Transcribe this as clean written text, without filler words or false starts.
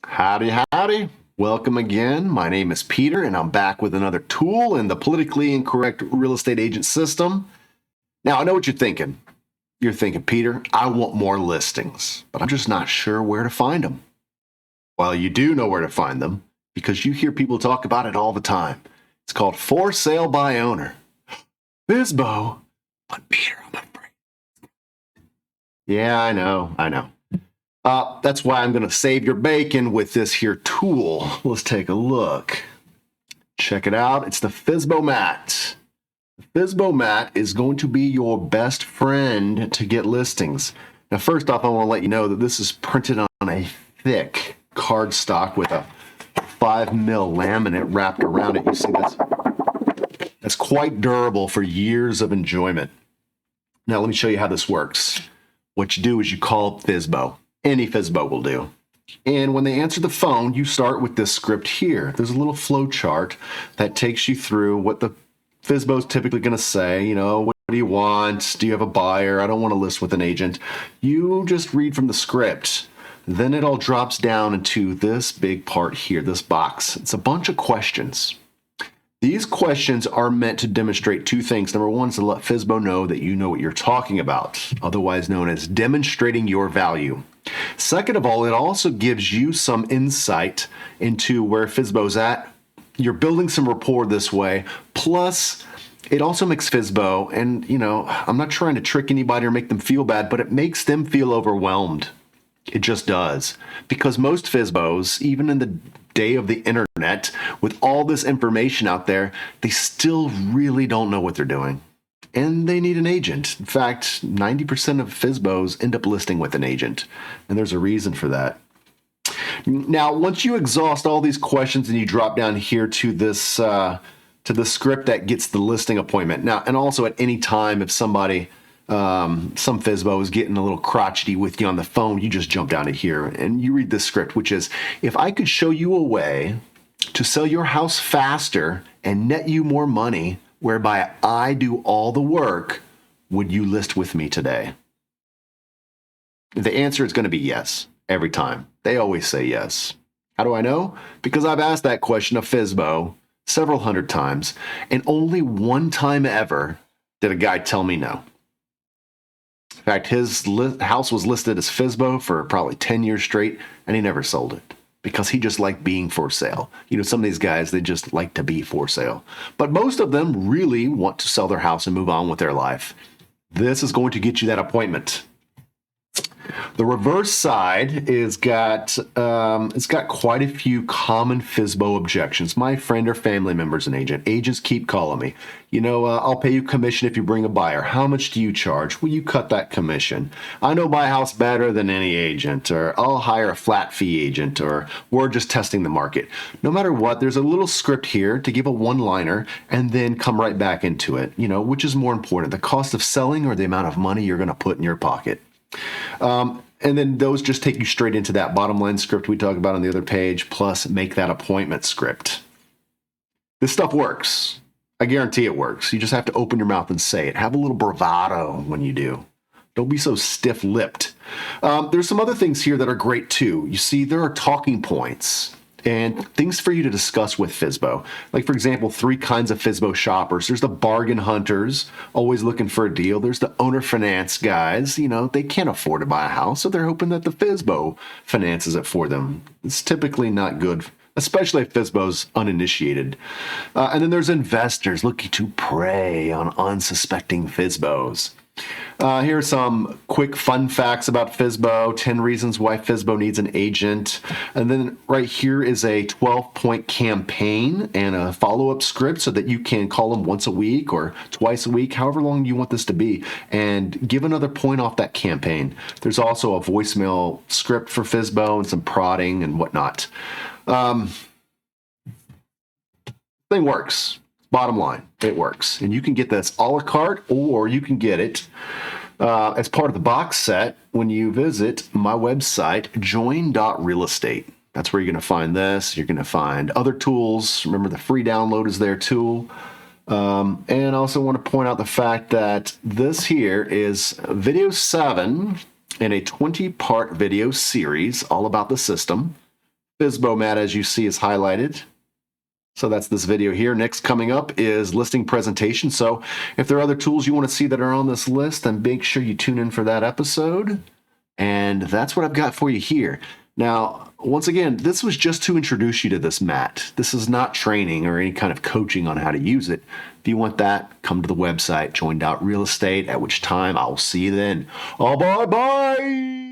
Howdy, howdy. Welcome again. My name is Peter, and I'm back with another tool in the politically incorrect real estate agent system. Now, I know what you're thinking. You're thinking, Peter, I want more listings, but I'm just not sure where to find them. Well, you do know where to find them because you hear people talk about it all the time. It's called for sale by owner. FSBO, but Peter, I'm afraid. Yeah, I know. That's why I'm going to save your bacon with this here tool. Let's take a look. Check it out. It's the FSBO-mat. The FSBO-mat is going to be your best friend to get listings. Now, first off, I want to let you know that this is printed on a thick cardstock with a 5mm laminate wrapped around it. You see that's quite durable for years of enjoyment. Now, let me show you how this works. What you do is you call FSBO. Any FSBO will do. And when they answer the phone, you start with this script here. There's a little flow chart that takes you through what the FSBO is typically going to say. You know, what do you want? Do you have a buyer? I don't want to list with an agent. You just read from the script. Then it all drops down into this big part here, this box. It's a bunch of questions. These questions are meant to demonstrate two things. Number one is to let FSBO know that you know what you're talking about, otherwise known as demonstrating your value. Second of all, it also gives you some insight into where FSBO's at. You're building some rapport this way. Plus, it also makes FSBO, and I'm not trying to trick anybody or make them feel bad, but it makes them feel overwhelmed. It just does. Because most FSBOs, even in the day of the internet, with all this information out there, they still really don't know what they're doing. And they need an agent. In fact, 90% of FSBOs end up listing with an agent. And there's a reason for that. Now, once you exhaust all these questions and you drop down here to this to the script that gets the listing appointment. Now, and also at any time, if somebody some FSBO is getting a little crotchety with you on the phone, you just jump down to here and you read this script, which is, if I could show you a way to sell your house faster and net you more money, whereby I do all the work, would you list with me today? The answer is going to be yes, every time. They always say yes. How do I know? Because I've asked that question of FSBO several hundred times, and only one time ever did a guy tell me no. In fact, his house was listed as FSBO for probably 10 years straight, and he never sold it because he just liked being for sale. Some of these guys, they just like to be for sale. But most of them really want to sell their house and move on with their life. This is going to get you that appointment. The reverse side is it's got quite a few common FSBO objections. My friend or family member's an agent. Agents keep calling me. I'll pay you commission if you bring a buyer. How much do you charge? Will you cut that commission? I know my house better than any agent, or I'll hire a flat fee agent, or we're just testing the market. No matter what, there's a little script here to give a one-liner and then come right back into it. Which is more important, the cost of selling or the amount of money you're going to put in your pocket? And then those just take you straight into that bottom line script we talked about on the other page, plus make that appointment script. This stuff works. I guarantee it works. You just have to open your mouth and say it. Have a little bravado when you do. Don't be so stiff-lipped. There's some other things here that are great too. You see, there are talking points and things for you to discuss with FSBO. Like, for example, 3 kinds of FSBO shoppers. There's the bargain hunters, always looking for a deal. There's the owner finance guys. They can't afford to buy a house, so they're hoping that the FSBO finances it for them. It's typically not good, especially if FSBO's uninitiated. And then there's investors looking to prey on unsuspecting FSBOs. Here are some quick fun facts about FSBO, 10 reasons why FSBO needs an agent. And then right here is a 12-point campaign and a follow-up script so that you can call them once a week or twice a week, however long you want this to be, and give another point off that campaign. There's also a voicemail script for FSBO and some prodding and whatnot. Thing works. Bottom line, it works. And you can get this a la carte, or you can get it as part of the box set when you visit my website, join.realestate. That's where you're going to find this. You're going to find other tools. Remember, the free download is there too. And I also want to point out the fact that this here is video 7 in a 20-part video series all about the system. FSBO-mat, as you see, is highlighted. So that's this video here. Next coming up is listing presentation. So if there are other tools you want to see that are on this list, then make sure you tune in for that episode. And that's what I've got for you here. Now, once again, this was just to introduce you to this mat. This is not training or any kind of coaching on how to use it. If you want that, come to the website, Joined Out Real Estate, at which time I will see you then. Oh, bye-bye!